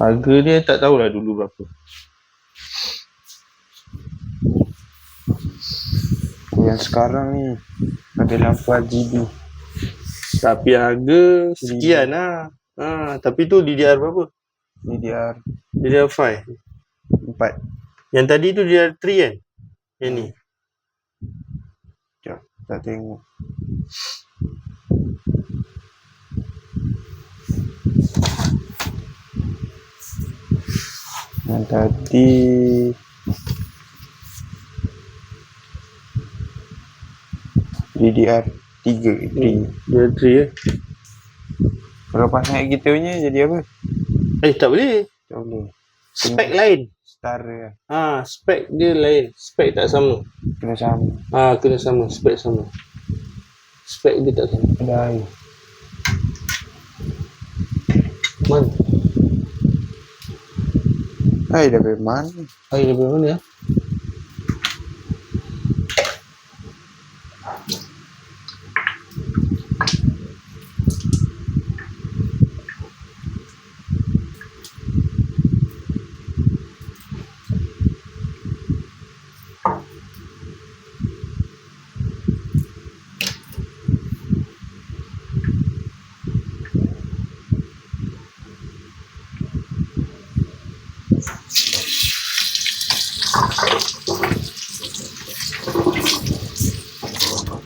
Harga dia tak tahulah dulu berapa. Yang sekarang ni ada 8GB. Tapi harga sekian lah. Tapi tu DDR berapa? DDR DDR5. 4. Yang tadi tu DDR3 kan? Yang ni. Sekejap, tak tengok. Yang tadi DDR3. DDR3 ya. Kalau pasang kita punya jadi apa? Tak boleh. Tak boleh. Spek lain. Setara. Spek dia lain. Spek tak sama. Kena sama. Kena sama. Spek sama. Spek dia tak sama. Ada air. Mana? Air dari mana? Air daripada mana ya?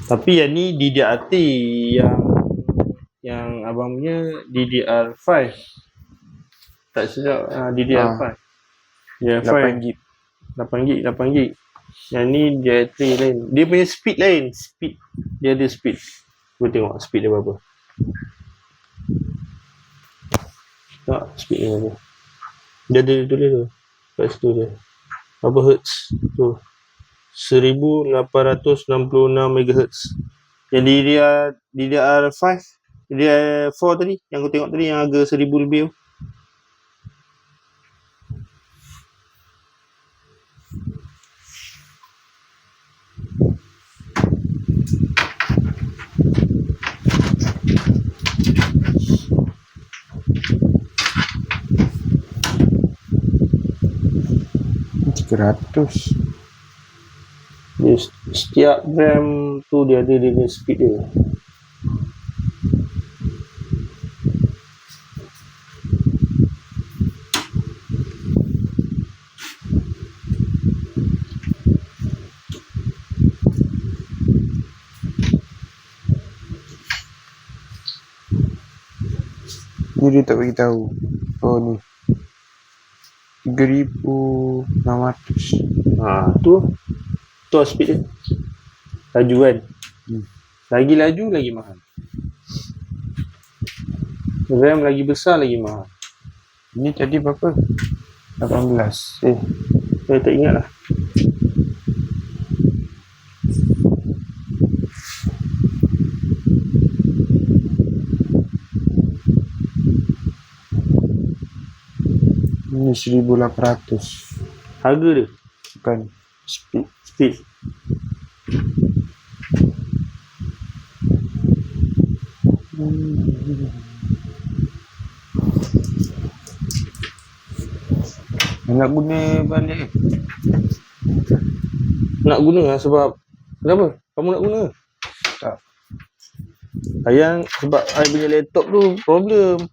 Tapi yang ni DDR3, yang abang punya DDR5. Tak silap DDR5. DDR5 8GB. 8GB. Yang ni DDR3 lain. Dia punya speed lain. Dia ada speed. Cuba tengok speed dia berapa. Tak, speed dia berapa. Dia ada tulis tu. Kat situ dia. Berapa hertz tu. 1866 MHz. Yang DDR5, DDR4 tadi yang aku tengok tadi yang harga 1000 lebih tu. Dia setiap RAM tu dia ada dia punya speed dia. Ni dia tak beritahu. Oh ni 3600. Tu speed dia. Laju kan. Lagi laju lagi mahal. RAM lagi besar lagi mahal. Ni tadi berapa? 18. Saya tak ingat lah. Ini 1800. Harga dia? Bukan. Speed. Nak guna balik. Nak guna lah sebab kenapa? Kamu nak guna? Tak. Sayang sebab I punya laptop tu problem.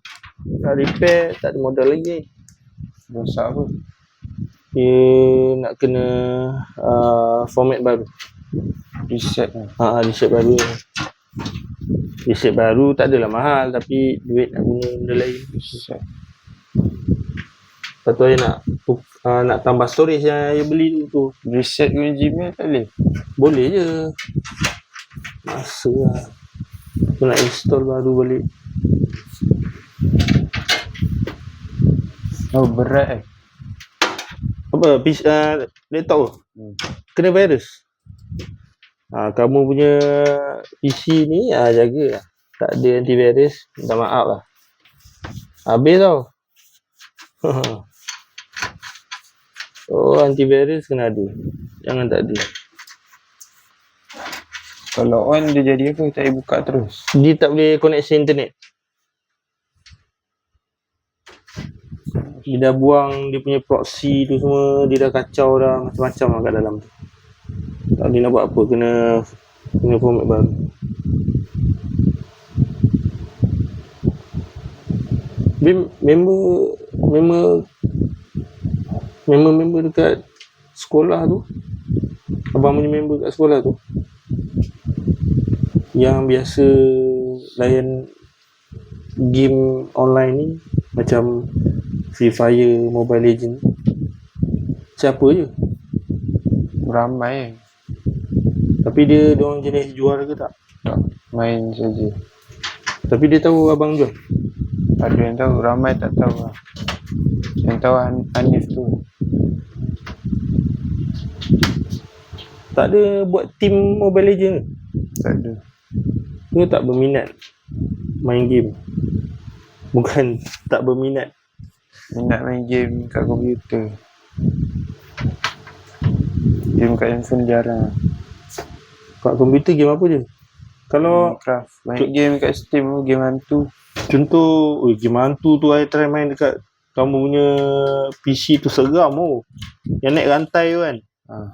Nak repair tak ada modal lagi. Rosak apa? Dia nak kena format baru. Reset lah. Reset baru. Reset baru tak adalah mahal tapi duit nak guna benda lain. Reset. Lepas tu nak tambah storage yang saya beli tu. Reset guna Gmail tak boleh? Boleh je. Masa lah. Aku nak install baru balik. Oh berat Apa? Laptop tu? Kena virus. Kamu punya PC ni jaga lah. Tak ada antivirus, minta maaf lah. Habis tau. Antivirus kena ada. Jangan tak ada. Kalau on dia jadi apa? Tak boleh buka terus. Dia tak boleh connection internet. Dia dah buang dia punya proxy tu semua, dia dah kacau dah macam-macam lah kat dalam tu. Tak boleh nak buat apa, kena format baru. Member dekat sekolah tu, abang punya member kat sekolah tu, yang biasa layan game online ni macam Free Fire, Mobile Legends, siapa je. Ramai. Tapi diorang jenis jual ke tak? Tak, main saja. Tapi dia tahu abang jual. Ada yang tahu, ramai tak tahu lah. Yang tahu Hanif tu. Tak ada buat team Mobile Legends ke? Tak ada. Dia tak berminat main game. Bukan tak berminat. Minat main game kat komputer. Game kat handphone jarang. Kat komputer game apa je? Kalau Minecraft. Main game kat Steam tu, game hantu. contoh, game hantu tu I try main dekat kamu punya PC tu, seram oh. Yang naik rantai tu kan.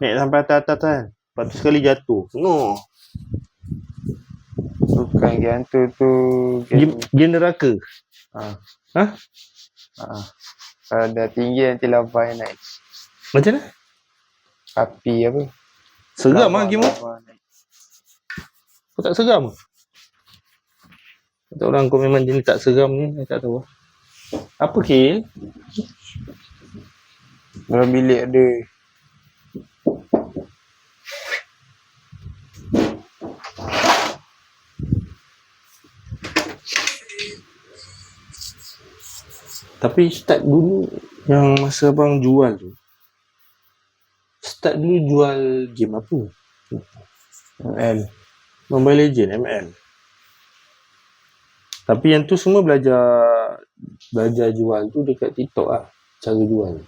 Naik sampai atas-atas kan. Lepas tu sekali jatuh. No. Bukan game hantu tu. Game neraka. Ha? Kalau dah tinggi nanti lava yang naik. Macam mana? Api apa? Seram lah game tu. lava naik. Kau tak seram? Kata orang kau memang jenis tak seram ni, saya tak tahu. Apa Kil? Dalam bilik ada. Tapi start dulu yang masa abang jual tu, start dulu jual game apa? ML. Mobile Legend, ML. Tapi yang tu semua belajar jual tu dekat TikTok lah, cara jual.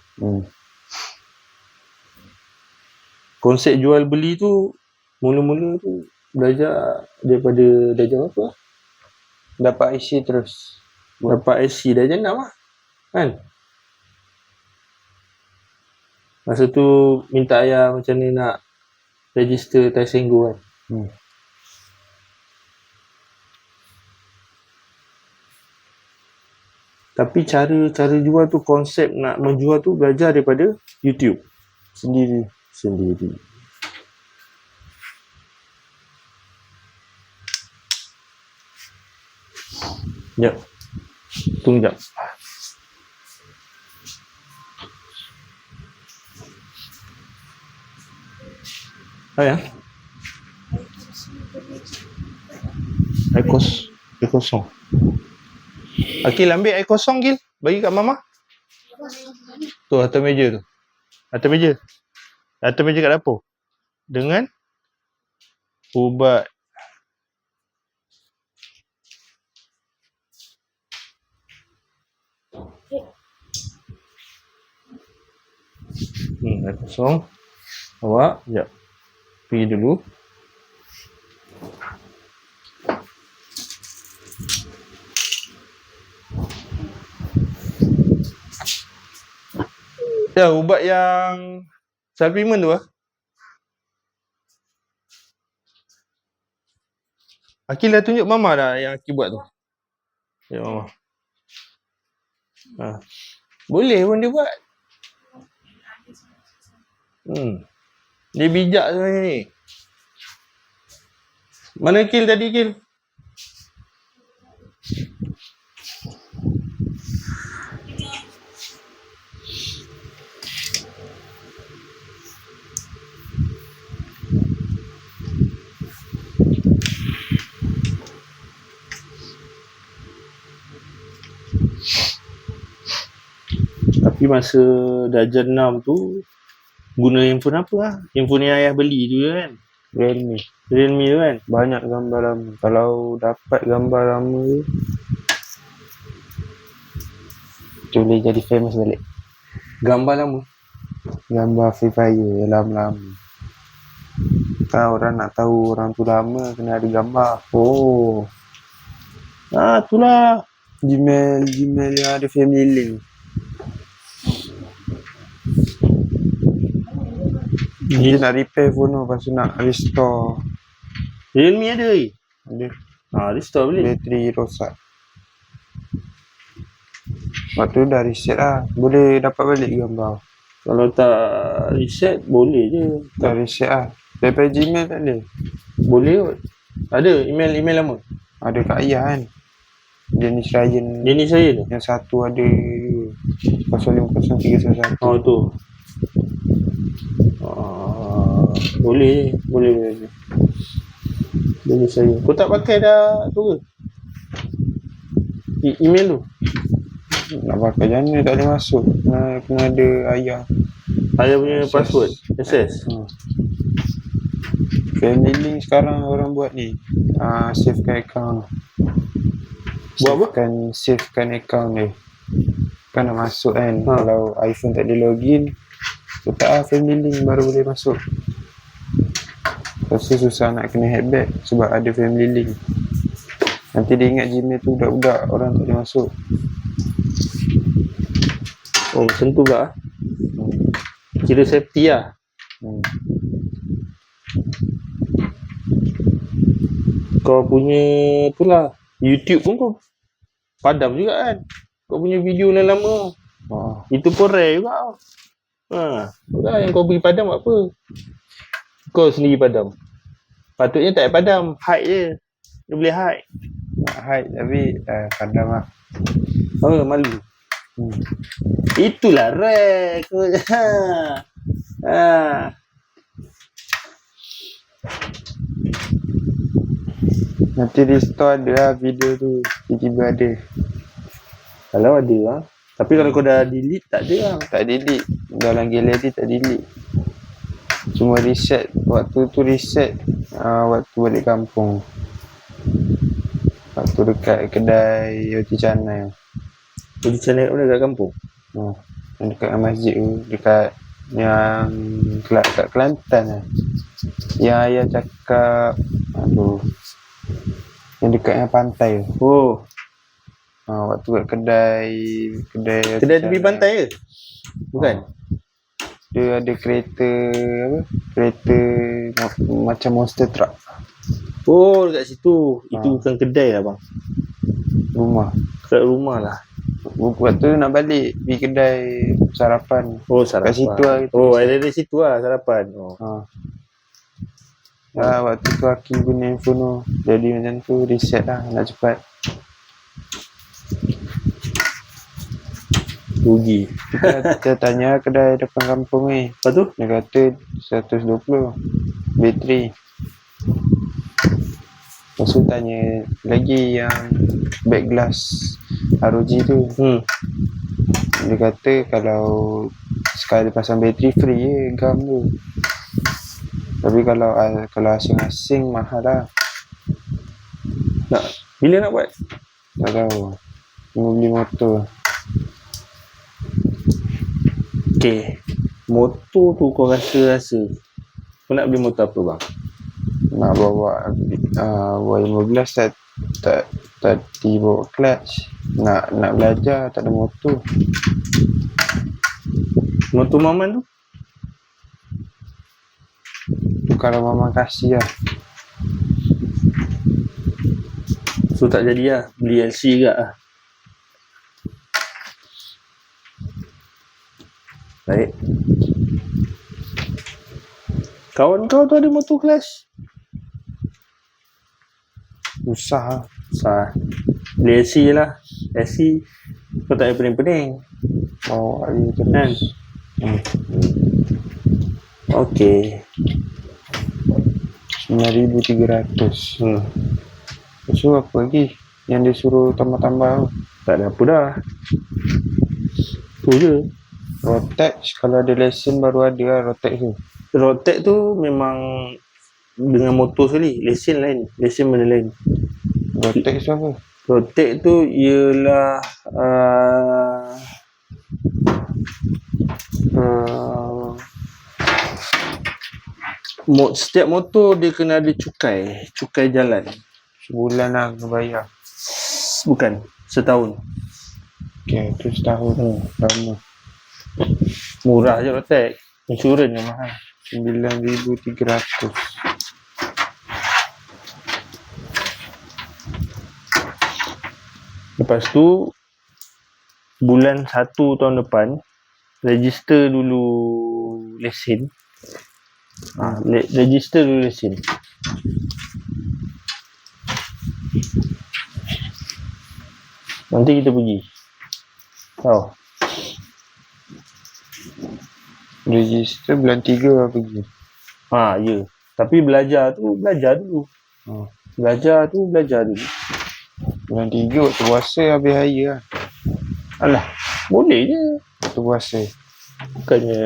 Konsep jual beli tu mula-mula tu belajar daripada darjah apa? Dapat IC terus. Dapat IC darjah 6 lah. Kan? Masa tu minta ayah macam ni nak register Taisenggo kan. Tapi cara jual tu, konsep nak menjual tu belajar daripada YouTube Sendiri. Sekejap. Tunggu sekejap. Ayah. Air kosong. Akil ambil air kosong Gil. Bagi kat mama. Tu atas meja tu. Atas meja kat dapur. Dengan ubat. Air kosong. Awak, sekejap. Pergi dulu. Ya, ubat yang supplement tu lah. Akil dah tunjuk mama dah yang Akil buat tu. Ya, mama. Boleh pun dia buat. Dia bijak sebenarnya ni. Mana Kil tadi Kil? Tapi masa darjah 6 tu guna handphone apa lah? Handphone yang ayah beli tu kan? Realme tu kan? banyak gambar lama. Kalau dapat gambar lama tu boleh jadi famous balik. Gambar lama? Gambar Free Fire lama-lama. Kan orang nak tahu orang tu lama kena ada gambar. Itulah. Gmail yang ada family link. Dia nak repair phone tu, lepas tu nak restore. Realme ada lagi? Ada Restore boleh. bateri rosak. Lepas tu dah reset lah. Boleh dapat balik gambar. Kalau tak reset boleh je. Dah reset lah. Daripada Gmail tak boleh. Boleh kot. Ada email lama. Ada kat ayah kan. Jenis Ryan. Jenis saya tu. Yang satu ada 050311. Tu. Boleh. Jenis saya. Kau tak pakai dah tu ke? Email tu. Nak pakai macam mana tak boleh masuk. Kena ada ayah. Ayah punya password. Access. Family link sekarang orang buat ni. Savekan account. Buat apa? Savekan account dia. Kan nak masuk kan. Kalau iPhone tak ada login, letak family link baru boleh masuk. Lepas tu susah nak kena hack back sebab ada family link. Nanti dia ingat Gmail tu budak-budak, orang tak boleh masuk. Macam tu pula. Kira safety lah. Kau punya tu lah, YouTube pun kau padam juga kan. Kau punya video lama. Itu pun rare juga. Itulah yang kau pergi padam buat apa? Kau sendiri padam. Patutnya tak payah padam, hide je. Dia boleh hide. Nak hide tapi padam lah. Malu. Itulah rare kau. Nanti restore ada lah video tu. Tiba-tiba ada. Kalau ada lah. Tapi kalau kau dah delete tak ada lah. Tak delete. Dalam galeri tak delete. Cuma reset. Waktu tu reset waktu balik kampung. Waktu dekat kedai roti canai. Roti canai kat mana, kat kampung? Yang dekat masjid tu. Dekat yang kat Kelantan lah. Yang ayah cakap yang dekat yang pantai tu. Waktu kat kedai tepi pantai ke? Bukan? Dia ada kereta kereta macam monster truck. Dekat situ. Itu bukan kedai lah bang. Rumah. Kat rumah lah. Waktu nak balik pergi kedai sarapan. Sarapan. Kat situ lah. Ada situ lah sarapan. Waktu tu Aki guna handphone tu. Jadi macam tu reset lah nak cepat. Rugi. Kita tanya kedai depan kampung ni. Lepas tu? Dia kata 120 bateri. Lepas tu tanya lagi yang back glass ROG tu. Dia kata kalau sekali pasang bateri free je gam tu. Tapi kalau asing-asing mahal lah. Bila nak buat? Tak tahu. Mau beli motor. Okay. Motor tu kau rasa. Kau nak beli motor apa bang? Nak bawa 15 tak bawa clutch. Nak belajar tak ada motor. Motor Maman tu? Tu kalau Mama kasih lah. So tak jadi lah. Beli LC juga lah. Baik. Kawan kau tu ada motor clutch? Susah lah. Beli LC je lah. LC kau tak payah pening-pening. Bawa dia terus. Kan? Okay. 9,300. Lepas tu apa lagi yang dia suruh tambah-tambah tu? Tak ada apa dah. Tu je. Rotex kalau ada lesen baru ada lah Rotex tu. Rotex tu memang dengan motor sekali. Lesen lain. Lesen benda lain. Rotex tu apa? Rotex tu ialah setiap motor dia kena ada cukai jalan. Sebulan lah kena bayar. Bukan, setahun. Okay, tu setahun. Lama. Murah je Rotex. Insurans yang mahal. 9,300. Lepas tu bulan 1 tahun depan register dulu lesen. Register dulu lesen. Nanti kita pergi. Tahu. Register bulan 3 lah pergi. Ya. Tapi belajar dulu. Belajar dulu. Bulan 3 waktu puasa habis hari lah. Alah, boleh je. Waktu puasa. Bukannya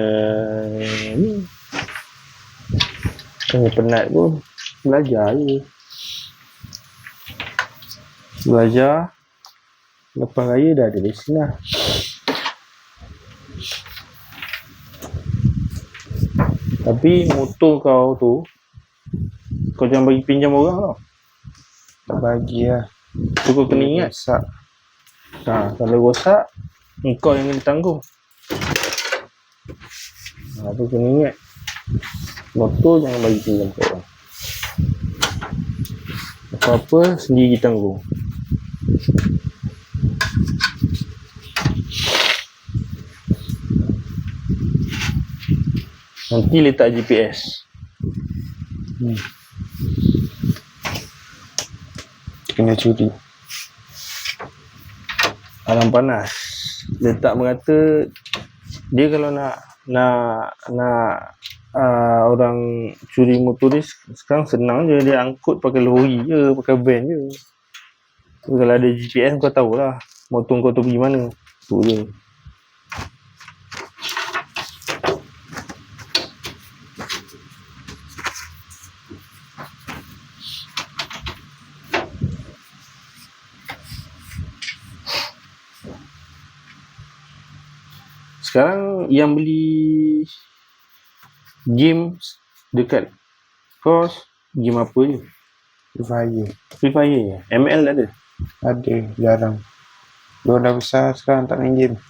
penat pun. Belajar je. Belajar. Lepas raya dah ada lesen lah. Tapi motor kau tu, kau jangan bagi pinjam orang tau. Tak bagi lah. Tu kau kena ingat. Rosak. Kalau rosak, engkau yang kena tanggung. Tu kena ingat. Motor jangan bagi pinjam ke orang. Apa-apa sendiri tanggung. Nanti letak GPS. Kena curi. Alam panas. Letak merata. Dia kalau nak orang curi motoris sekarang senang je. Dia angkut pakai lori je, pakai van je. Kalau ada GPS kau tahulah motor kau tu pergi mana. Tu je. Sekarang yang beli game dekat kos, game apa je? Free Fire je? ML ada? Ada, jarang. Diorang dah besar sekarang tak main game.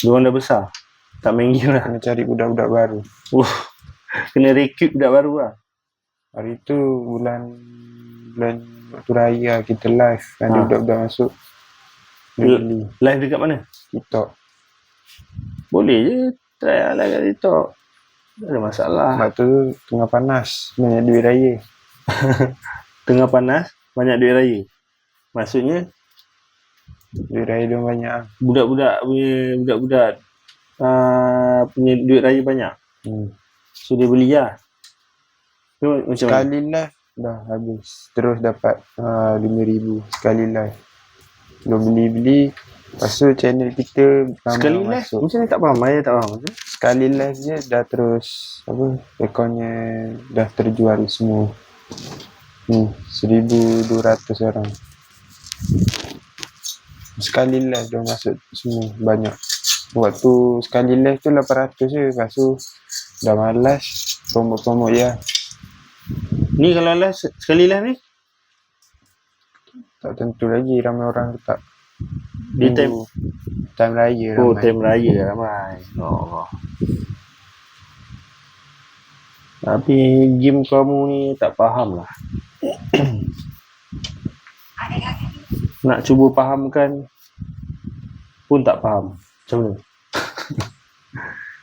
Diorang dah besar? Tak main game lah? Kena cari budak-budak baru. Kena recruit budak baru lah? Hari tu bulan waktu raya kita live. Ada budak-budak masuk. Beli. Live dekat mana? TikTok. Boleh je try lah kat TikTok. Tak ada masalah. Sebab tu tengah panas, banyak duit raya. Tengah panas, banyak duit raya. Maksudnya duit raya dia banyak. Budak-budak punya duit raya banyak. So dia beli lah. So, macam sekali live dah habis. Terus dapat 5,000 sekali live. Belum beli. Lepas tu channel kita sekali live masuk. Macam ni tak faham. Saya tak faham. Sekali live je dah terus akunnya dah terjual semua. 1,200 orang. Sekali live dah masuk semua banyak. Waktu sekali live tu 800 je. Lepas tu dah malas promote je. Ni kalau live sekali live ni tak tentu lagi ramai orang ke tak. Di time raya ramai. Time raya ramai. Tapi game kamu ni tak faham lah. Nak cuba fahamkan pun tak faham. Macam mana?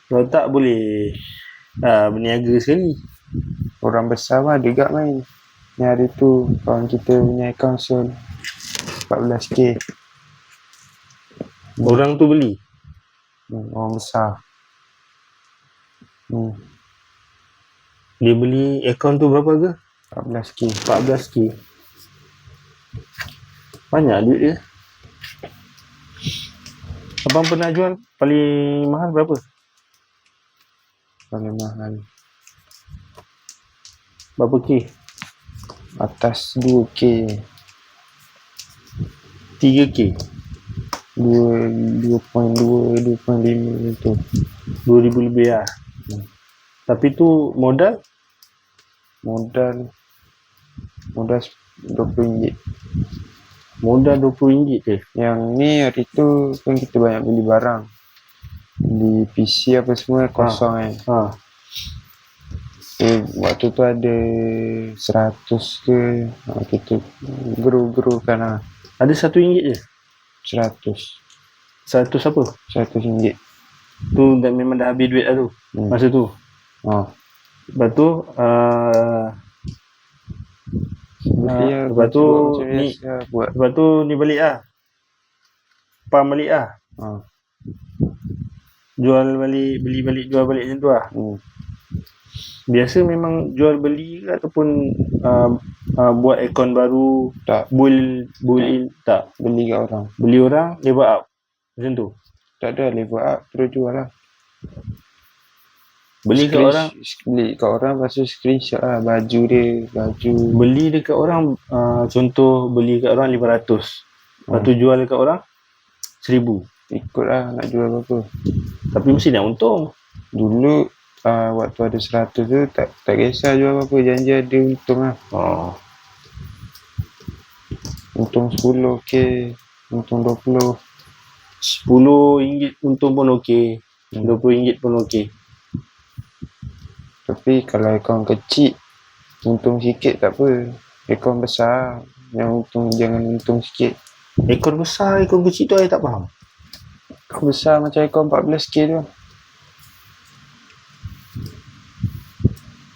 Kalau tak boleh berniaga sekali. Orang besar pun ada juga main. Ni hari tu kawan kita punya account sold 14k. Orang tu beli? Orang besar. Dia beli akaun tu berapa harga? 14k. Banyak duit dia. Abang pernah jual paling mahal berapa? Paling mahal berapa K? Atas 2k. 3k. 2.5 tu. 2,000 lebih lah. Tapi tu modal RM20. Modal RM20 je. Yang ni hari tu kan kita banyak beli barang. Beli PC apa semua kosong kan. Waktu tu ada 100 ke, kita grow-kan lah. Ada RM1 je? 100 apa? RM100. Tu memang dah habis duit lah tu masa tu. Lepas tu lepas tu ni buat. Lepas tu ni balik lah, pam balik lah, jual balik, beli balik, jual balik macam tu lah. Biasa memang jual beli ke ataupun buat akaun baru, Tak. bull in, tak, Beli kat orang. beli orang level up macam tu. Tak ada level up, terus jual lah. Beli kat orang, Beli kat orang, lepas tu screenshot lah baju dia, beli dekat orang, contoh beli kat orang 500, lepas tu jual dekat orang 1000. Ikut lah nak jual berapa. Tapi mesti nak untung. Dulu waktu ada 100 tu tak kisah jual berapa, janji ada untung lah. Untung 10k, untung 20. RM10 untung pun okey, RM20 pun okey. Tapi kalau akaun kecil, untung sikit tak apa. Akaun besar, yang untung jangan untung sikit. Akaun besar, akaun kecil tu saya tak faham. Akaun besar macam akaun 14k tu.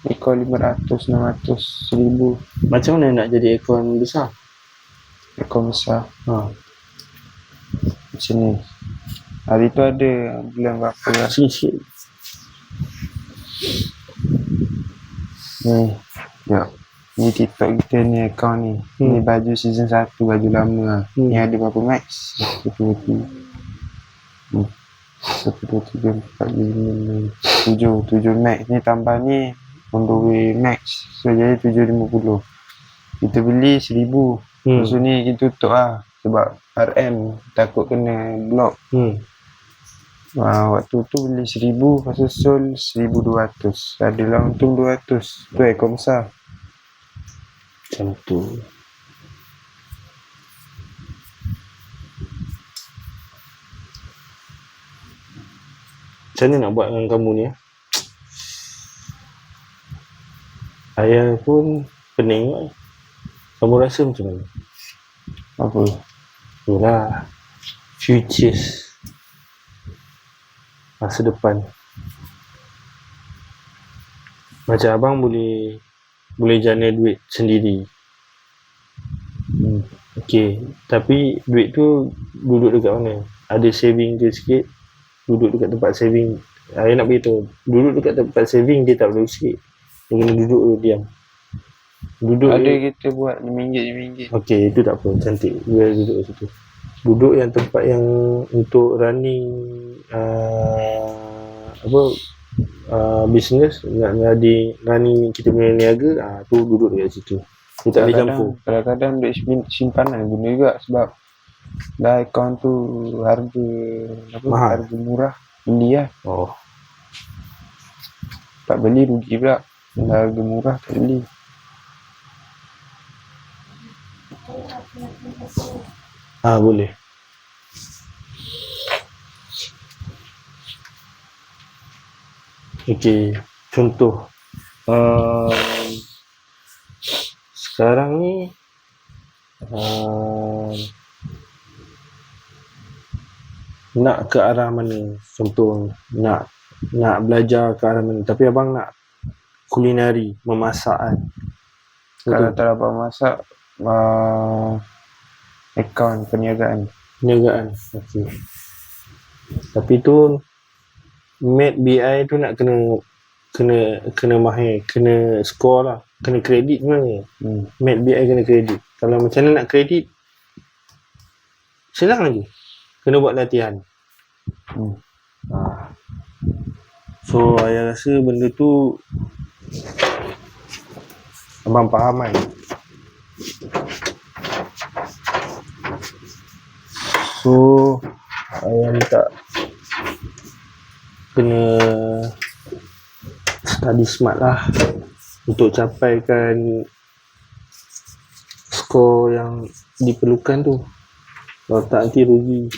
Akaun 500, 600, 1000. Macam mana nak jadi akaun besar? Akaun besar. Macam ni. Hari tu ada bulan berapa lah. Sikit. Ni. Ya. Ni TikTok kita ni, akaun ni. Ni baju season 1, baju lama lah. Ni ada berapa max? 1, 2, 3. 1, 2, 3, 4, 5, 6, 7 max. Ni tambah ni on the way max. So jadi 750. Kita beli 1000. Lepas tu ni kita tutup lah. Sebab RM takut kena block. Waktu tu beli 1000, lepas tu sold 1200. Adalah untung 200. Tu akaun besar. Macam tu. Macam mana nak buat dengan kamu ni? Saya pun pening. Kamu rasa macam mana? Apa? Itulah futures, masa depan. Macam abang boleh jana duit sendiri. Okey, tapi duit tu duduk dekat mana? Ada saving ke sikit? Duduk dekat tempat saving. Saya nak beritahu, duduk dekat tempat saving dia tak boleh sikit. Dia kena duduk dulu diam. Duduk ada kita buat RM5. Okey, itu tak apa, cantik. Dia duduk kat situ. Duduk yang tempat yang untuk running business, nak running kita punya niaga, tu duduk dekat situ. Dia tak boleh campur. Kadang-kadang duit simpanan guna juga, sebab dah akaun tu harga mahal, harga murah, beli lah. Tak beli rugi pula. Dah harga murah tak beli. Boleh. Okey, contoh sekarang ni nak ke arah mana? Contoh nak belajar ke arah mana? Tapi abang nak kulinari, memasak kan? Kalau tak dapat masak, akaun perniagaan. Okey. Tapi tu Made BI tu nak kena mahir, kena score lah, kena kredit sebenarnya. Made BI kena kredit. Kalau macam mana nak kredit, senang lagi, kena buat latihan. So saya rasa benda tu abang faham kan? So saya minta kena study smart lah untuk capaikan skor yang diperlukan tu. Kalau tak nanti rugi.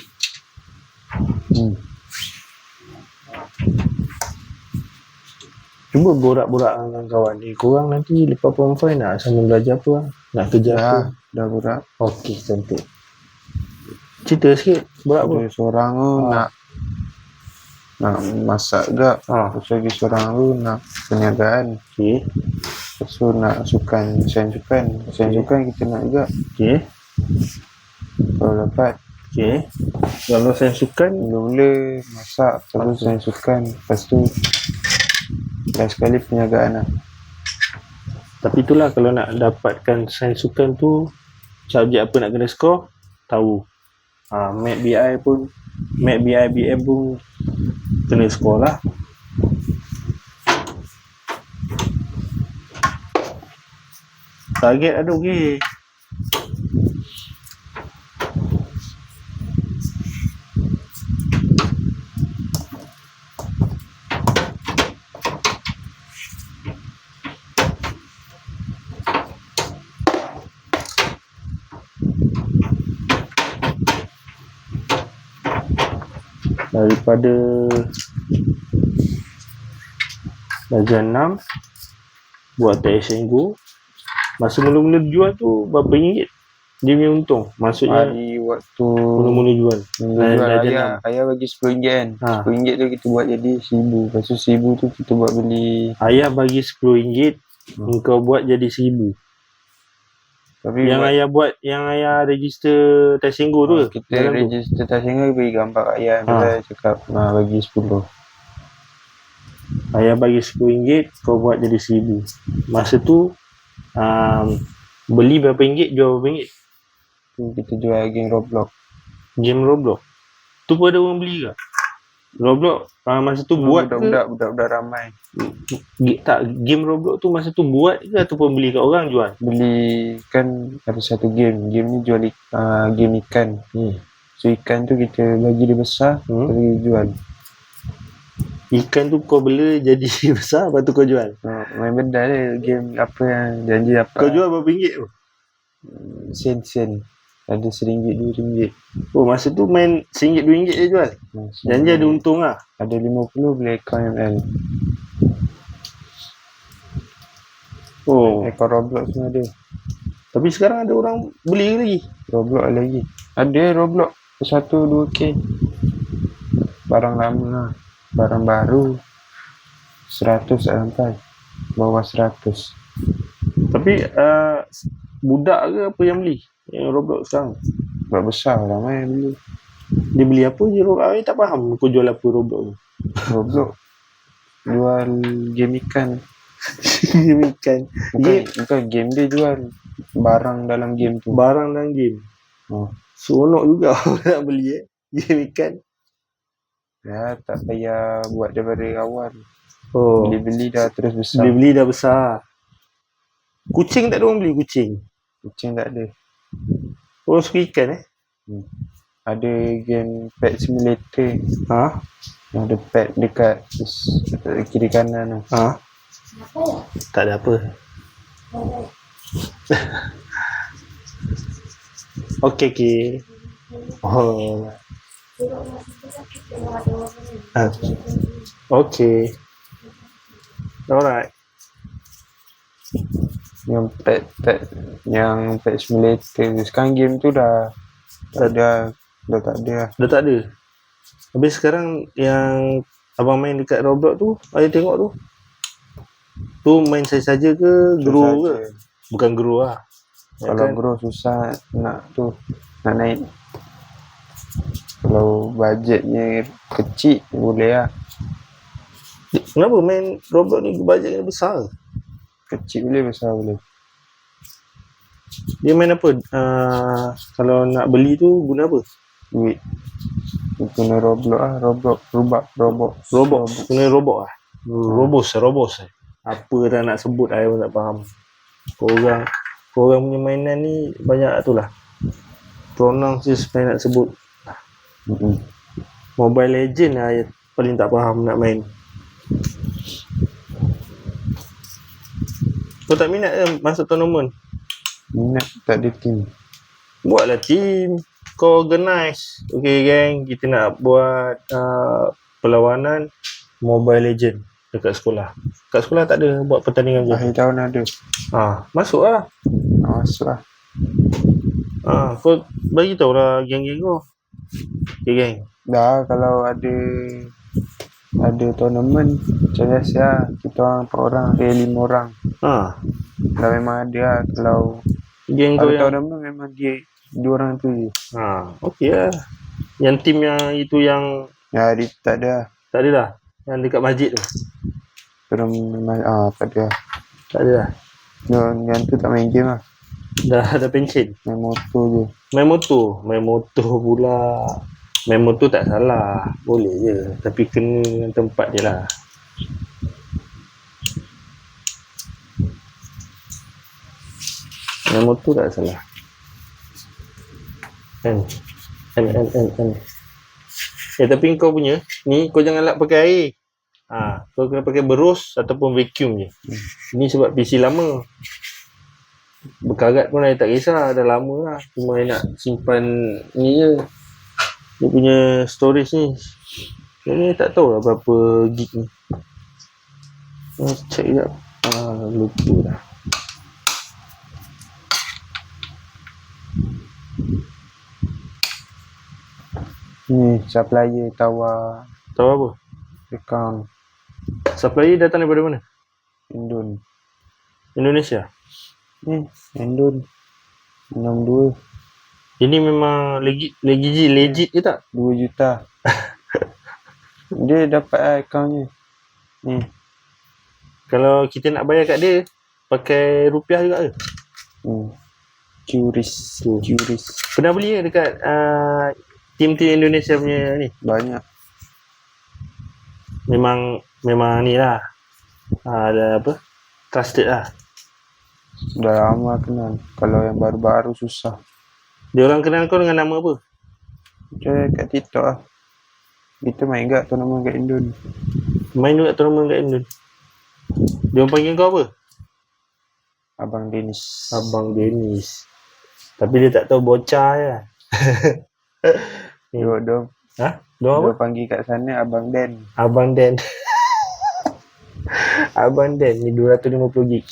Cuba borak-borak dengan kawan ni. Korang nanti lepas form 5 nak sama belajar apa lah? Nak kerja apa? Dah borak. Okey, cantik. Cerita sikit, borak apa? Ada seorang tu nak masak juga. Lepas tu lagi seorang tu nak perniagaan. Okey. Lepas tu nak sains sukan kita nak juga. Okey. Kalau dapat. Okey. Kalau sains sukan, mula-mula masak, terus sains sukan. Lepas tu last sekali perniagaan lah. tapi itulah kalau nak dapatkan sains sukan tu, subjek apa nak kena score, tahu. Mat BI pun, Mat BI BM pun kena score lah. Target ada okey. Daripada darjah 6 buat Test and Go. Masa mula-mula jual tu berapa ringgit dia punya untung? Maksudnya Hari waktu mula-mula jual. jual ayah bagi RM10 kan. RM10 tu kita buat jadi RM1,000. Lepas tu RM1,000 tu kita buat beli. Ayah bagi RM10, engkau buat jadi RM1,000. Tapi yang ayah buat, yang ayah register Test and Go tu kita register Test and Go, bagi gambar ayah. Saya cakap bagi RM10. Ayah bagi RM10, kau buat jadi RM1,000. Masa tu beli berapa ringgit, jual berapa ringgit? Kita jual game Roblox. Game Roblox tu pun ada orang beli ke? Roblox masa tu buat budak-budak ramai. Tak, game Roblox tu masa tu buat ke ataupun beli kat orang jual? Beli, kan ada satu game ni jual game ikan. So ikan tu kita bagi dia besar, kita jual. Ikan tu kau bela jadi besar, lepas tu kau jual? Main benda dia, game apa yang janji dapat. Kau jual berapa ringgit tu? Sen. Ada RM1, RM2. Oh, masa tu main RM1, RM2 je jual? Janji ada untung lah. Ada 50 beli akaun ML. Akaun Roblox pun ada. Tapi sekarang ada orang beli lagi? Roblox lagi. Ada Roblox 1-2K. Barang lama lah. Barang baru 100 sampai. Bawah 100. Tapi budak ke apa yang beli? Yang Roblox sekarang? Buat besar ramai yang beli. Dia beli apa je Roblox? Saya tak faham kau jual apa Roblox tu. Roblox jual game ikan. Game ikan. Bukan game dia jual. Barang dalam game tu. Barang dalam game. Seronok juga nak beli game ikan. Ya, tak payah buat daripada awal. Oh. Beli-beli dah terus besar. Beli-beli dah besar. Kucing tak ada orang beli kucing? Kucing tak ada. Orang suka ikan Ada game Pet Simulator. Ada pet dekat kiri kanan tu. Tak ada apa. Okey. Oh. Okey. Alright. Yang pet simulator. Sekarang game tu dah tak ada. Dah tak ada. Habis sekarang yang abang main dekat Roblox tu, ayah tengok tu. Tu main saja ke grow ke? Bukan grow lah. Kalau grow susah nak naik. Kalau bajetnya kecil boleh lah. Kenapa main Roblox ni bajetnya besar? Kecil boleh, besar boleh. Dia main apa? Kalau nak beli tu guna apa? Duit. Guna Roblox lah. Roblox. Guna Roblox lah. Robos. Apa dah nak sebut, saya pun tak faham. Korang punya mainan ni banyak tu lah. Pronounce je supaya nak sebut. Mobile Legend lah saya paling tak faham nak main. Kau tak minat ke masuk tournament? Minat, tak ada team. Buatlah team. Kau organize. Okay gang, kita nak buat perlawanan Mobile Legend. dekat sekolah. Kat sekolah tak ada buat pertandingan macam tu. Akhir tahun ada. Masuk lah. Masuk lah. Kau bagi tahu lah geng-geng kau. Okay, geng. Dah kalau ada tournament macam biasa lah. Kita orang 4 orang, 5 orang. Kalau memang ada lah. Kalau Geng kau yang tournament memang dia 2 orang tu je. okey lah. Yang tim yang itu yang Ya, dia tak ada lah. tak ada lah. Yang dekat masjid tu. Memang tak ada lah. Tak ada lah. Yang tu tak main game lah. Dah pencen. Main motor je. Main motor pula. Main motor tak salah. Boleh je. Tapi kena dengan tempat je lah. Main motor tak salah. Kan. Tapi kau punya ni kau jangan lap pakai air. Kau kena pakai berus ataupun vacuum je. Ni sebab PC lama. Berkarat pun saya tak kisah, dah lama lah. Cuma saya nak simpan ni je. Dia punya storage ni. Ni tak tahu lah berapa gig ni. Check sekejap. Lupa dah. Ni supplier tawar Tahu apa? account Supplier datang daripada mana? Indon. Indonesia? Ni Indon 62 Ini memang legit ke tak? 2 juta. Dia dapat lah accountnya. Ni Kalau kita nak bayar kat dia, pakai rupiah juga ke? Curis. Pernah beli ke dekat tim-tim Indonesia punya ni? Banyak. Memang ni lah. Ada apa? Trusted lah. Dah lama kenal. Kalau yang baru-baru susah. Dia orang kenal kau dengan nama apa? Dia kat TikTok lah. Kita main kat tournament kat Indon. Main juga tournament kat Indon. Dia orang panggil kau apa? Abang Dennis. Abang Dennis. Tapi dia tak tahu bocah je. Dia panggil kat sana Abang Dan. Abang Dan. Abang Dan ni 250 gig.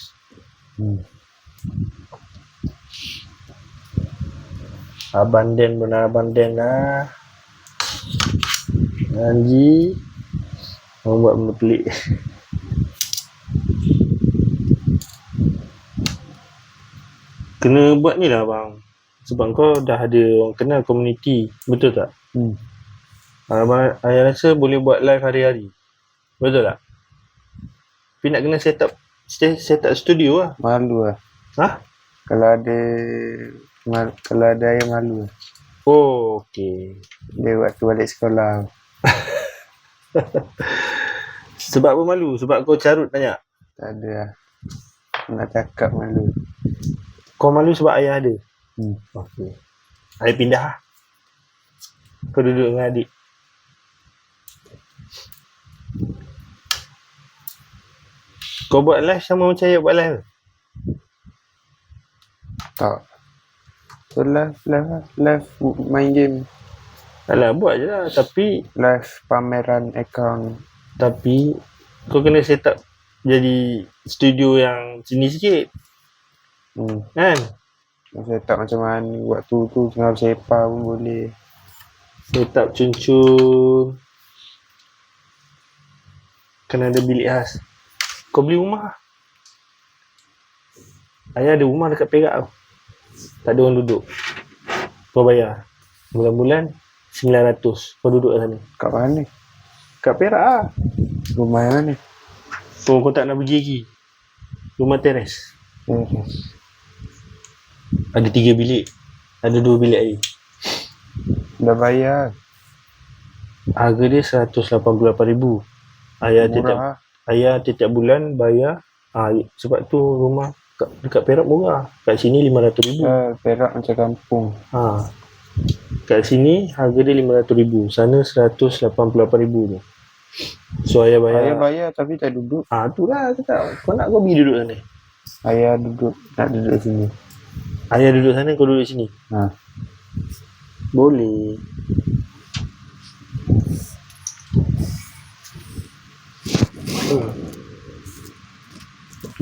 Abang Dan benar Abang Dan lah. Anji. Orang buat benda pelik. Kena buat ni lah bang. Sebab kau dah ada orang kenal komuniti. Betul tak? Abang, saya rasa boleh buat live hari-hari. Betul tak? Tapi nak kena set up studio lah. Malu lah. Kalau ada yang malu. Okey. Dia waktu balik sekolah. Sebab apa malu? Sebab kau carut banyak? Tak ada lah. Nak cakap malu. Kau malu sebab ayah ada? Okey. Ayah pindah lah. Kau duduk dengan adik. Kau buat live sama macam ayah buat live? Tak. So live main game. Alah, buat je lah. Tapi Live pameran account. Tapi kau kena set up jadi studio yang sini sikit. Kan? Set up macam mana. Waktu tu tengah bersepa pun boleh. Set up cun-cun. Kena ada bilik khas. Kau beli rumah. Ayah ada rumah dekat Perak tau. Tak ada orang duduk. Kau bayar. Bulan-bulan 900. Kau duduk kat sana. Kat mana? Kat Perak lah. Rumah yang mana? Kau tak nak pergi lagi. Rumah teres. Ada 3 bilik. Ada 2 bilik air. Dah bayar. Harga dia 188,000. Ayah tiap bulan bayar. Sebab tu rumah dekat Perak murah. Kat sini 500,000. Perak macam kampung. Kat sini harga dia 500,000. Sana 188,000 tu. So ayah bayar tapi tak duduk. Tu lah cakap. Kau nak kau pergi duduk sana. Ayah nak duduk sini. Ayah duduk sana, kau duduk sini. Boleh.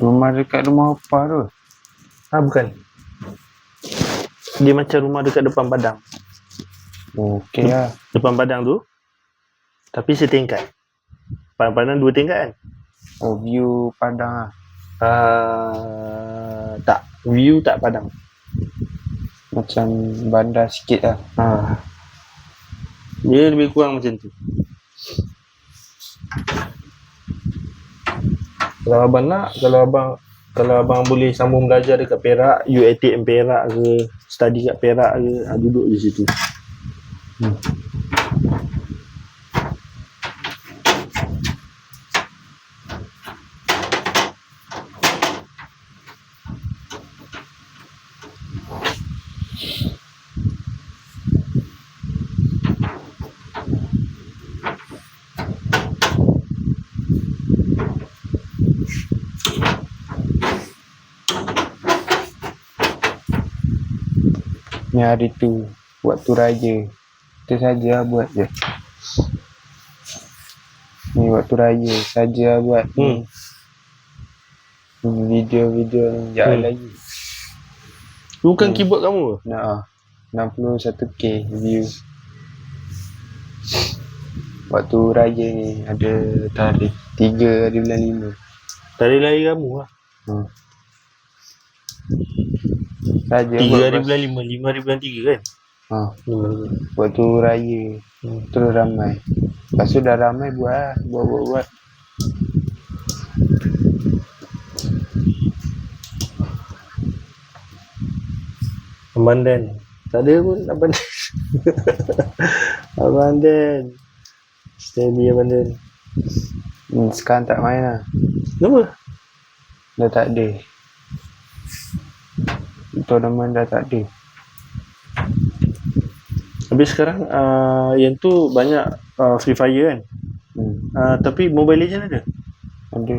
Rumah dekat rumah apa tu? Bukan. Dia macam rumah dekat depan padang. Okey lah. Depan padang tu, tapi setingkat. Padang 2 tingkat kan? Oh, view padang lah. Tak. View tak padang. Macam bandar sikit lah. Dia lebih kurang macam tu. Kalau abang nak, kalau abang boleh sambung belajar dekat Perak, UiTM Perak ke, study kat Perak ke, duduk di situ. Ni hari tu, waktu raya. Kita saja buat je. Ni waktu raya, saja buat ni. Video-video ni jangan lagi. Tu bukan keyboard kamu ke? Nah, 61k view. Waktu raya ni ada tarikh 3 hari bulan 5. Tarikh lahir kamu lah. Saja 3 buat hari bulan 5, 5 hari bulan 3 kan? waktu raya terus ramai. Lepas tu dah ramai buat. Abang Dan. Tak ada pun Abang Dan. Abang Dan. Steady Abang Dan. Sekarang tak main lah. Kenapa? Dah tak ada. Tournament dah tak ada. Habis sekarang yang tu banyak Free Fire kan? Tapi Mobile Legends ada? Ada.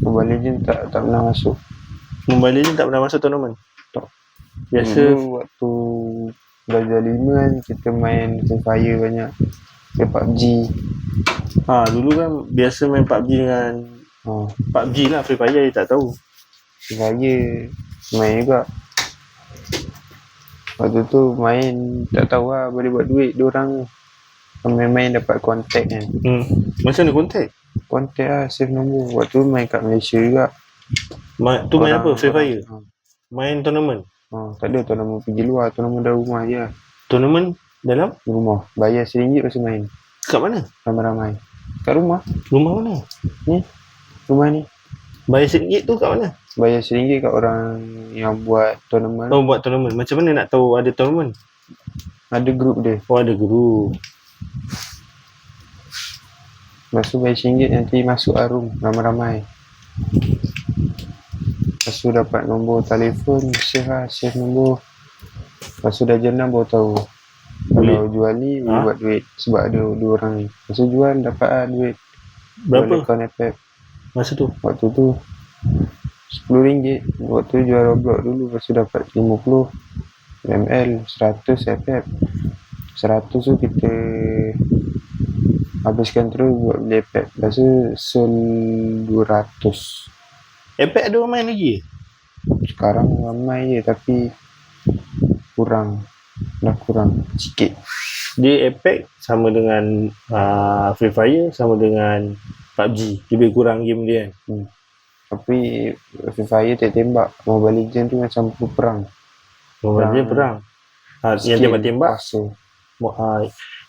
Mobile Legends tak pernah masuk. Mobile Legends tak pernah masuk tournament? Tak. Biasa dulu waktu belajar 5 kan kita main Free Fire banyak. Ke PUBG. Dulu kan biasa main PUBG dengan PUBG lah. Free Fire dia tak tahu. Free Fire main juga. Waktu tu main tak tahu lah boleh buat duit diorang. Main-main dapat kontak kan. Macam mana kontak? Kontak lah, save nombor. Waktu tu main kat Malaysia juga. Tu main apa? Free Fire? Main tournament? Tak ada tournament pergi luar. Tournament dalam rumah je lah. Tournament dalam? Rumah. Bayar RM1 lepas tu main. Kat mana? Ramai-ramai. Kat rumah. Rumah mana? Ni. Rumah ni. Bayar RM1 tu kat mana? Bayar RM1 kat orang yang buat tournament. Buat tournament. Macam mana nak tahu ada tournament? Ada grup dia. Ada grup. Lepas tu bayar RM1 nanti masuk room ramai-ramai. Lepas tu dapat nombor telefon, save nombor. Lepas tu dah jenam baru tahu. Kalau jual ni boleh buat duit. Sebab ada 2 orang ni. Lepas tu jual dapat duit. Berapa? Jual FF. Masa tu? Waktu tu RM10. Waktu tu jual Roblox dulu. Lepas tu dapat 50 ML, 100 FF. 100 tu kita habiskan terus buat beli FF. Lepas tu sold 200. FF ada orang main lagi? Sekarang ramai je tapi kurang. Dah kurang sikit. Dia Apex sama dengan Free Fire, sama dengan PUBG. Lebih kurang game dia kan? Tapi Free Fire tak tembak. Mobile Legends tu macam perang. Mobile Legends perang. Yang tembak-tembak.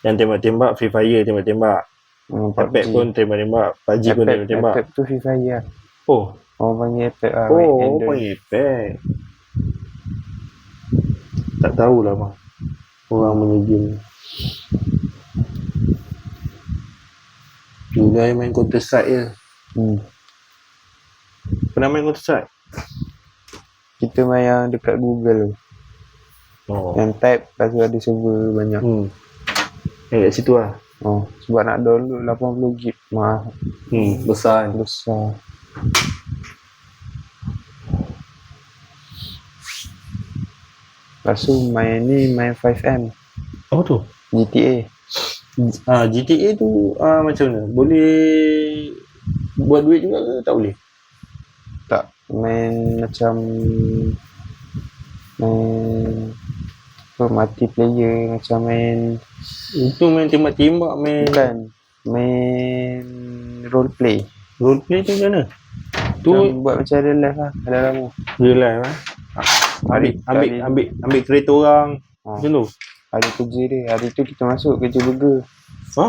Yang tembak-tembak Free Fire tembak-tembak. Apex pun tembak-tembak. PUBG pun tembak-tembak. Apex tu Free Fire lah. Orang panggil Apex lah. Orang panggil Apex. Tak tahulah bang. Orang punya game. Dulu saya main Counter Strike je. Pernah main Counter Strike? Kita main yang dekat Google tu. Yang type, lepas tu ada server banyak. Kat situ lah. Sebab nak download 80GB. Mahal. Besar. Lepas tu main 5M. Apa tu? GTA. GTA tu macam mana? Boleh buat duit juga ke tak boleh? Tak, main macam main multiplayer, macam main Itu main tembak-tembak, main bukan, main role play. role play tu macam mana? Tu Macam buat macam real life lah, ada lama. real life lah. Ambil kereta orang macam tu. Hari kerja dia, hari tu kita masuk kerja burger. Ha?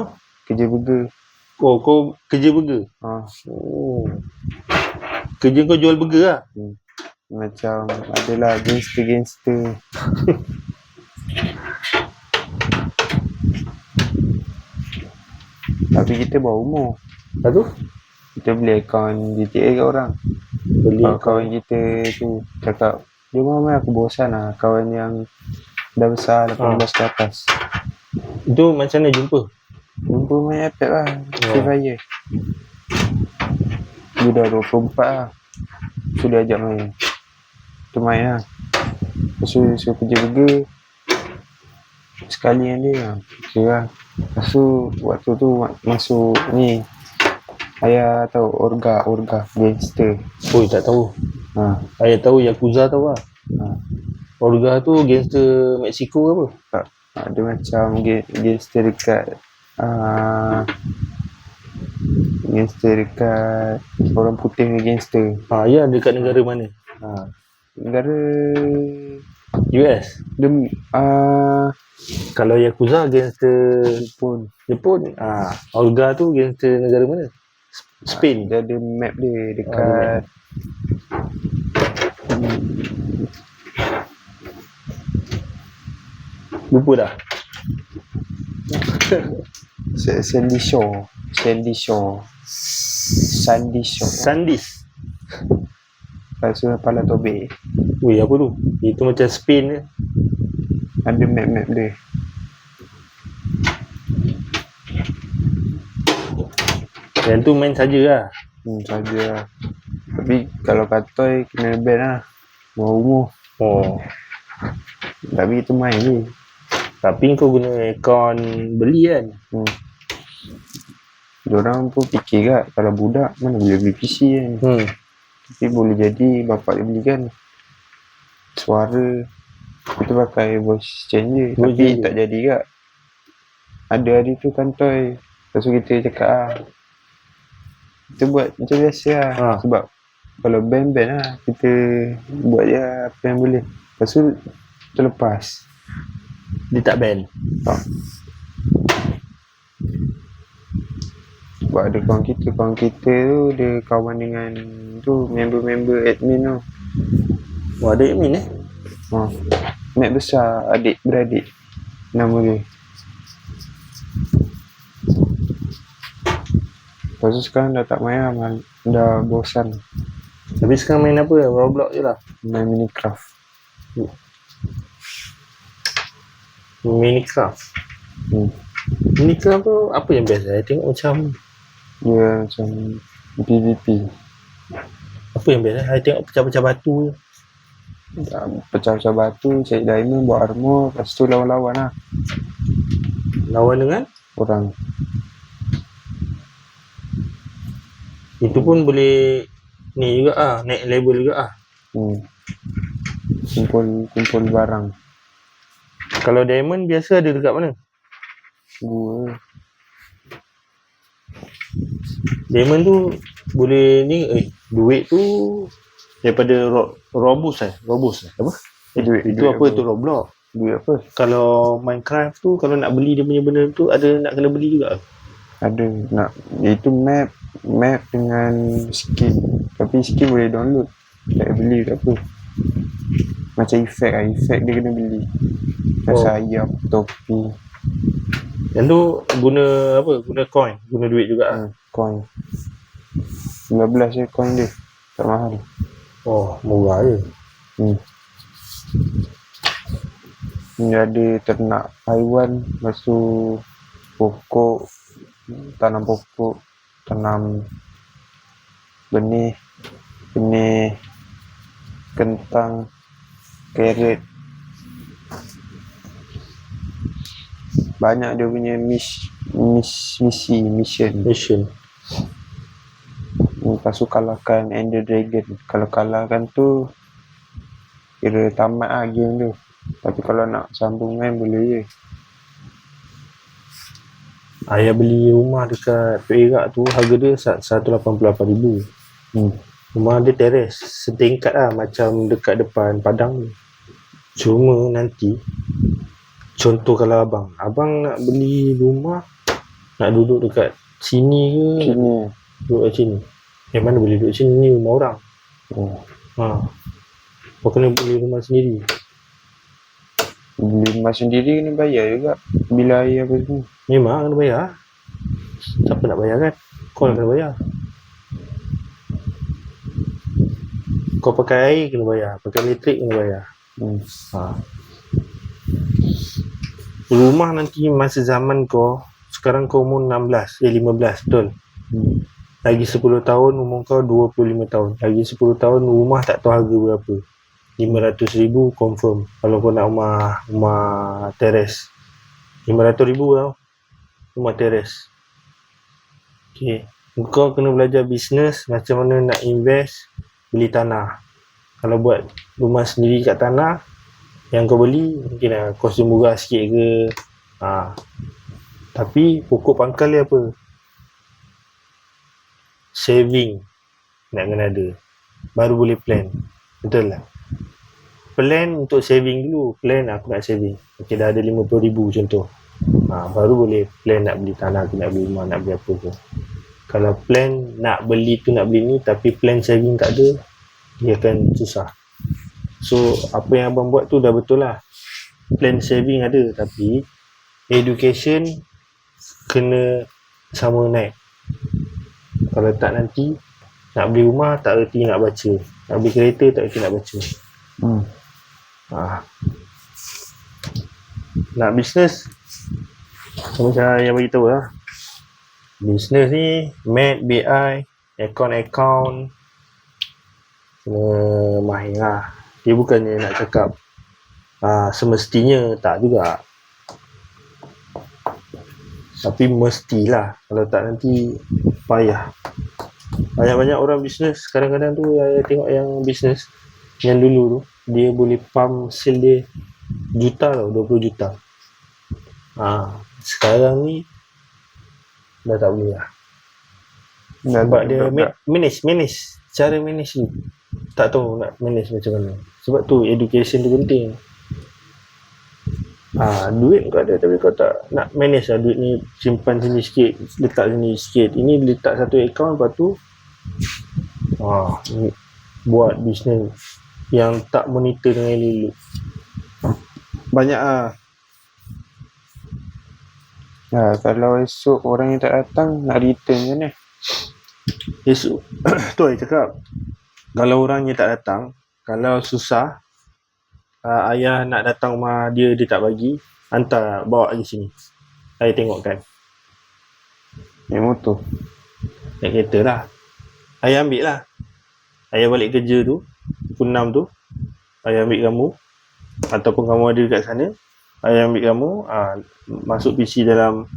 Kerja burger. Oh, kau kerja burger? Oh. Kerja kau jual burger lah? Macam adalah gangster-gangster. Tapi kita bawah umur. Lepas tu? Kita beli akaun GTA kat orang. Beli Kawan kita tu cakap, "Jom mai, aku bosan lah." Kawan yang dah besar, 18 ke atas. Itu macam mana jumpa? Jumpa main iPad lah, Free Fire. Dia dah 24 lah. Sudah ajak main. Tu main lah. Lepas tu suruh kerja burger. Sekali yang dia lah. Okay lah. Lepas tu waktu tu masuk ni. Ayah tahu Orga gangster. Oi, tak tahu. Saya tahu Yakuza tahu lah. Orga tu gangster Mexico ke apa? Tak. Ada macam gangster dekat gangster dekat orang putih ke gangster. Ya, dekat negara mana? Negara US. dia Kalau Yakuza gangster Jepun. Olga tu gangster negara mana? Spain. dia ada map dia dekat Lupa dah. Sandy Shore. Sandis. Lepas tu Pala Tobe. Weh, apa tu? Itu macam Spain ke? Ada map dia. Yang tu main saja lah. Saja lah. Tapi kalau katoi kena ban lah. Bawah umur. Tapi kita main je. Tapi kau guna akaun beli kan? Diorang pun fikir kat, kalau budak mana boleh beli PC kan. Tapi boleh jadi bapak dia belikan suara. Kita pakai voice changer. Tapi tak jadi kat. Ada hari tu kantoi. Lepas tu kita cakap kita buat macam biasa lah. Sebab kalau band lah, kita buat je apa yang boleh. Lepas tu terlepas. Dia tak ban? Tak. Sebab ada kawan kita tu dia kawan dengan tu member admin tu. Ada admin Mat besar, adik-beradik nama dia. Lepas tu sekarang dah tak main lah, dah bosan. Tapi sekarang main apa? Roblox je lah? Main Minecraft. Minecraft tu apa yang best? Saya tengok macam dia macam PVP. Apa yang best? Saya tengok pecah-pecah batu je. Pecah-pecah batu, cari diamond, buat armor. Lepas tu lawan-lawan lah. Lawan dengan? Orang. Itu pun boleh ni juga naik level juga Kumpul barang. Kalau diamond biasa ada dekat mana? Gua. Diamond tu boleh ni duit tu daripada Robux apa? Itu apa tu Roblox? Duit apa? Kalau Minecraft tu kalau nak beli dia punya benda tu ada nak kena beli juga? Ada nak. Itu map dengan skin. Tapi skin boleh download. Tak beli tak apa. Macam efek dia kena beli. Sayap, topi. Yang tu guna apa? Guna coin, guna duit juga coin. 15 je coin dia. Tak mahal. Murah je. Ni ada ternak haiwan, lepas tu pokok, tanam pokok, tanam benih, kentang, carrot. Banyak dia punya mission. Lepas tu kalahkan Ender Dragon. Kalau kalahkan tu kira tamat lah game tu. Tapi kalau nak sambung main boleh je. Ayah beli rumah dekat Perak tu, harga dia 188,000. Rumah dia teres, setingkat lah, macam dekat depan Padang ni. Cuma nanti, contoh kalau abang nak beli rumah, nak duduk dekat sini ke? Sini. Duduk kat sini. Mana boleh duduk sini, ni rumah orang. Kau kena beli rumah sendiri. Beli rumah sendiri kena bayar juga. Bila air apa semua. Memang kena bayar. Siapa nak bayar kan? Kau nak kena bayar. Kau pakai air kena bayar, pakai elektrik kena bayar. Rumah nanti masa zaman kau, sekarang kau umur 15, betul? Lagi 10 tahun umur kau 25 tahun. Lagi 10 tahun rumah tak tahu harga berapa. 500,000 confirm. Kalau kau nak rumah teres, 500,000 tau. Rumah teres. Okay. Kau kena belajar bisnes, macam mana nak invest, beli tanah. Kalau buat rumah sendiri kat tanah, yang kau beli mungkin lah kos dia murah sikit ke. Tapi pokok pangkal dia apa? Saving nak kena ada, baru boleh plan. Betul lah. Plan untuk saving dulu. Plan aku nak saving, okay, dah ada 50,000 contoh. Baru boleh plan nak beli tanah ke, nak beli rumah, nak beli apa ke. Kalau plan nak beli tu, nak beli ni, tapi plan saving tak ada, dia akan susah. So apa yang abang buat tu dah betul lah. Plan saving ada, tapi education kena sama naik. Kalau tak nanti nak beli rumah tak reti nak baca, nak beli kereta tak reti nak baca. Nak bisnes, macam yang bagi tahu lah, bisnes ni Math, BI, account kena mahir lah. Dia bukannya nak cakap semestinya, tak juga, tapi mestilah. Kalau tak nanti payah. Banyak-banyak orang bisnes kadang-kadang tu, saya tengok yang bisnes yang dulu tu, dia boleh pump sale dia juta tau, 20 juta. Sekarang ni dah tak boleh lah. Sebab dia manage, cara manage ni tak tahu nak manage macam mana. Sebab tu education tu penting. Duit kau ada tapi kau tak nak manage lah. Duit ni simpan sini sikit, letak sini sikit. Ini letak satu akaun, lepas tu buat bisnes yang tak monitor dengan elok. Banyak kalau esok orang yang tak datang nak return macam mana? Esok tu saya cakap, kalau orangnya tak datang, kalau susah, ayah nak datang rumah dia tak bagi, hantar bawa ke sini, saya tengokkan. Naik motor, naik kereta lah, ayah ambil lah. Ayah balik kerja tu pukul 6 tu, ayah ambil kamu, ataupun kamu ada dekat sana, ayah ambil kamu, masuk PC dalam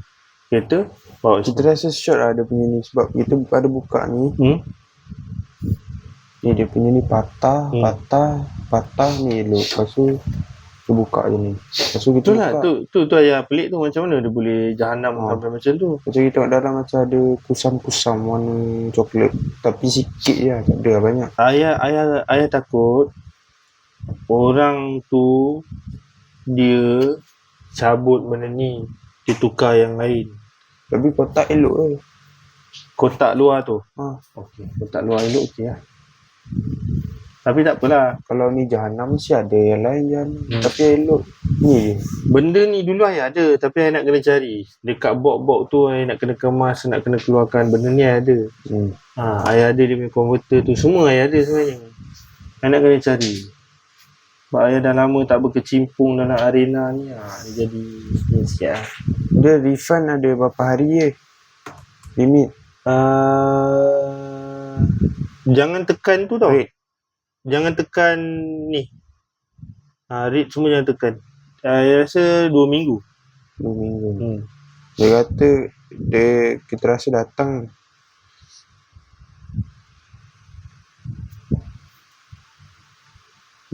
kereta, bawa kita rasa short lah dia punya ni. Sebab kita ada buka ni, ni dia punya ni patah ni elok. Lepas tu kita buka je ni. Lepas tu kita buka. Tu ayah pelik tu, macam mana dia boleh jahanam sampai macam tu. Macam kita tengok dalam macam ada kusam-kusam warna coklat, tapi sikit je, tak ada banyak. Ayah takut orang tu dia cabut benda ni, dia tukar yang lain. Tapi kotak elok ke? Kotak luar tu? Okey, kotak luar elok, okey lah. Tapi tak apalah. Kalau ni jahanam mesti ada yang lain yang tapi elok ni je. Benda ni dulu ayah ada, tapi ayah nak kena cari. Dekat box-box tu ayah nak kena kemas, nak kena keluarkan. Benda ni ayah ada. Ayah ada dia punya converter tu, semua ayah ada sebenarnya. Ayah nak kena cari. Sebab ayah dah lama tak berkecimpung dalam arena ni, dia jadi ni sikit lah. Dia refund ada berapa hari je limit? Jangan tekan tu tau, rate. Jangan tekan ni, rate semua jangan tekan. Saya rasa 2 minggu. Dia kata kita rasa datang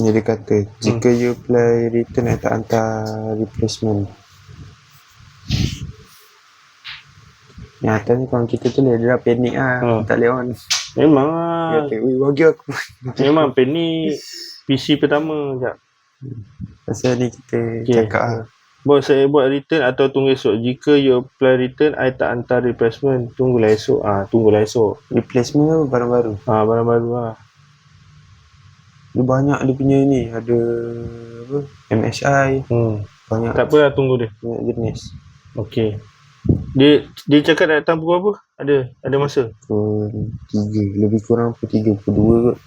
Dia kata, jika you apply return I tak hantar replacement. Yang atas ni kawan kita tu dia dah panik lah. Tak boleh on. Memang Dia lah. kata, bagi aku. Memang pen ni PC pertama sekejap. Pasal ni kita cakap lah. Bos, saya buat return atau tunggu esok. Jika you apply return, I tak hantar replacement. Tunggulah esok. Tunggulah esok. Replacement tu barang-baru. Barang baru lah. Dia banyak dia punya ni. Ada apa? MSI. Banyak. Tak apa lah, tunggu dia. Banyak jenis. Okey. Dia cakap nak datang pukul apa? Ada masa? Pukul 3. Lebih kurang pukul 3. Pukul 2 kot.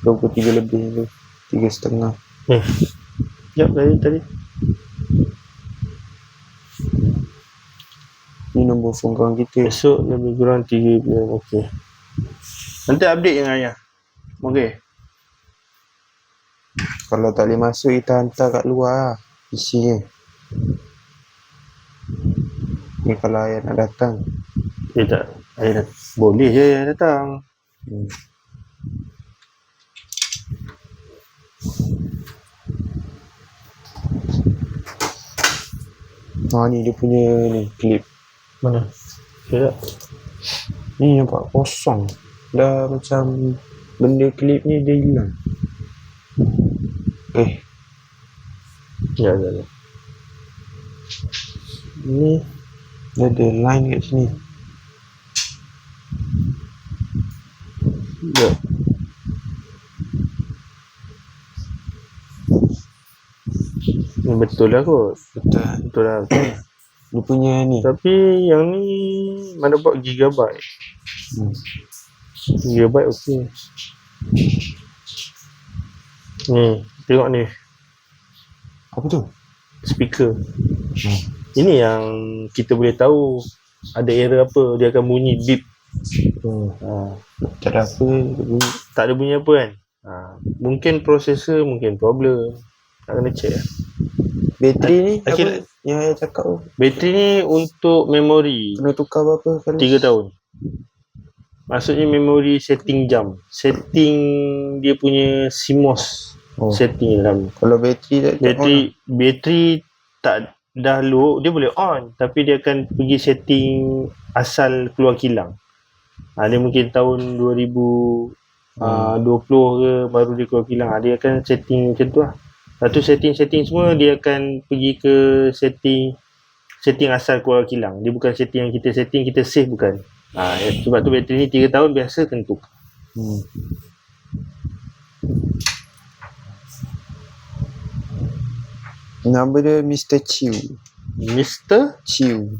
Pukul 3 lebih tu. 3.30. Sekejap tadi. Ni nombor phone kawan kita. Esok lebih kurang 3 PM. Okey. Nanti update dengan ayah. Okey. Kalau tak boleh masuk, kita hantar kat luar lah. PC ni. Ni kalau ayah nak datang. Tak. Ayah boleh je ayah datang. Ni dia punya ni klip. Mana? Sekejap. Ni nampak kosong. Dah macam benda klip ni dia hilang. Ya. Ni dia ada line kat sini. Ya. Ni betul lah kot. Betul lah. Dia punya ni. Tapi yang ni mana buat gigabyte. Gigabyte okey. Ni, tengok ni. Apa tu? Speaker. Ini yang kita boleh tahu ada error apa, dia akan bunyi beep. Tak ada apa bunyi. Tak ada bunyi apa kan? Mungkin processor, mungkin problem. Tak kena check lah. Bateri ni Akhir, apa yang saya cakap tu? bateri ni untuk memori Kena tukar berapa kali? 3 tahun. Maksudnya memori setting jam. Setting dia punya CMOS. Setting dalam. Kalau bateri tak bateri tak dah low, dia boleh on, tapi dia akan pergi setting asal keluar kilang. Dia mungkin tahun 2020 ke baru dia keluar kilang. Dia akan setting macam tu lah. Lepas tu setting semua dia akan pergi ke setting asal keluar kilang. Dia bukan setting yang kita setting, kita save bukan. Sebab tu bateri ni 3 tahun biasa kena tukar. Nama dia Mr. Chew. Mr. Chew.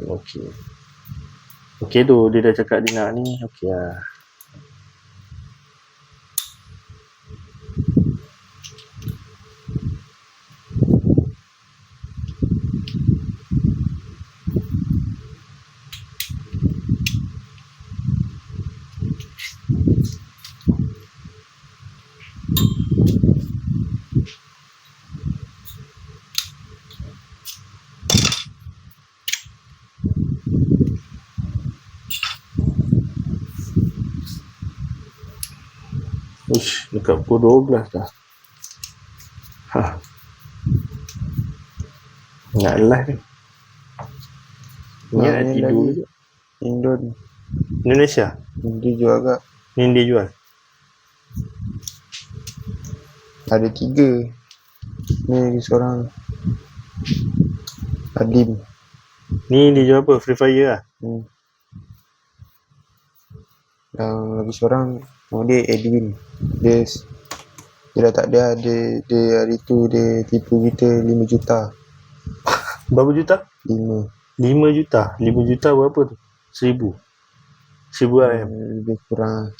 Okey. Okey tu, dia dah cakap dia nak ni. Okey lah. Dekat pukul 12 dah. Nak live ni. Ingat nak tidur je. Indon. Indonesia? Dia jual agak. Ni dia jual? Ada 3. Ni lagi seorang. Adim. Ni dia jual apa? Free Fire lah? Yang lagi seorang dia Edwin. Dia dah tak ada. Dia hari tu dia tipu kita 5 juta. Berapa juta? 5 juta? 5 juta berapa tu? 1,000 RM? Lebih kurang.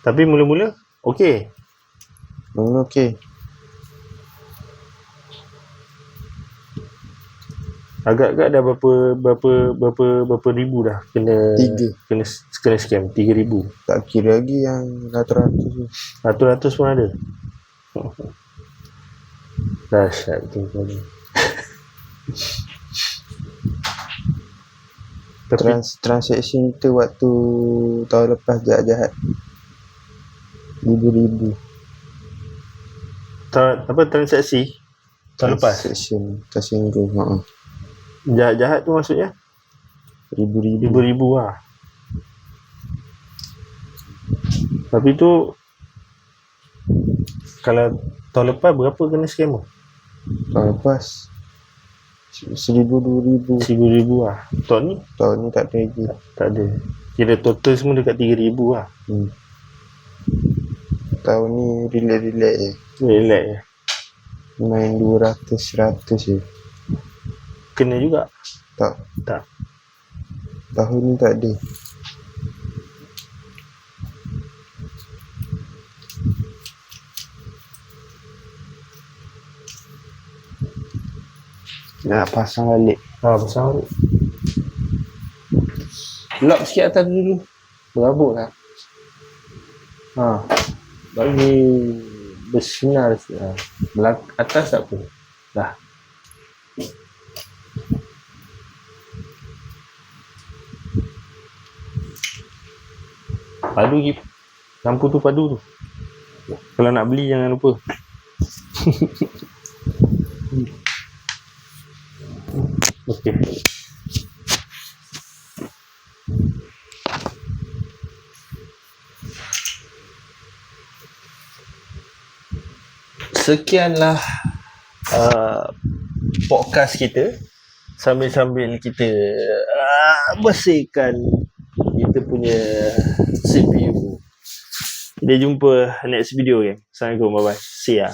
Tapi mula-mula okey. Mula okey. Agak-agak dah berapa ribu dah kena 3. kena scam 3,000. Tak kira lagi yang ratus-ratus tu. Ratus-ratus pun ada. Dahsyat tu kali. Transaction kita waktu tahun lepas jahat-jahat. ribu-ribu. Apa transaksi tahun lepas? Transaction tu. Jahat-jahat tu maksudnya Ribu-ribu. ribu-ribu lah. Tapi tu kalau tahun lepas berapa kena scammer? Tahun lepas 1,000-2,000. 1,000 lah. Tahun ni Tak ada lagi. tak ada. Kira total semua dekat 3,000 lah. Tahun ni relax je. Relax je. Main 200-100 je. Kena juga. Tak. Tak. Tahun ni tak ada. Nak pasang balik. Pasang balik. Lock sikit atas tu dulu. Berabuk lah. Bagi bersinar sikit. Atas tak apa. Dah. Padu lagi. Lampu tu padu tu. Kalau nak beli jangan lupa. Okey. Sekianlah podcast kita. Sambil-sambil kita bersihkan kita punya CPU. Kita jumpa next video, gang. Assalamualaikum, bye bye. See ya.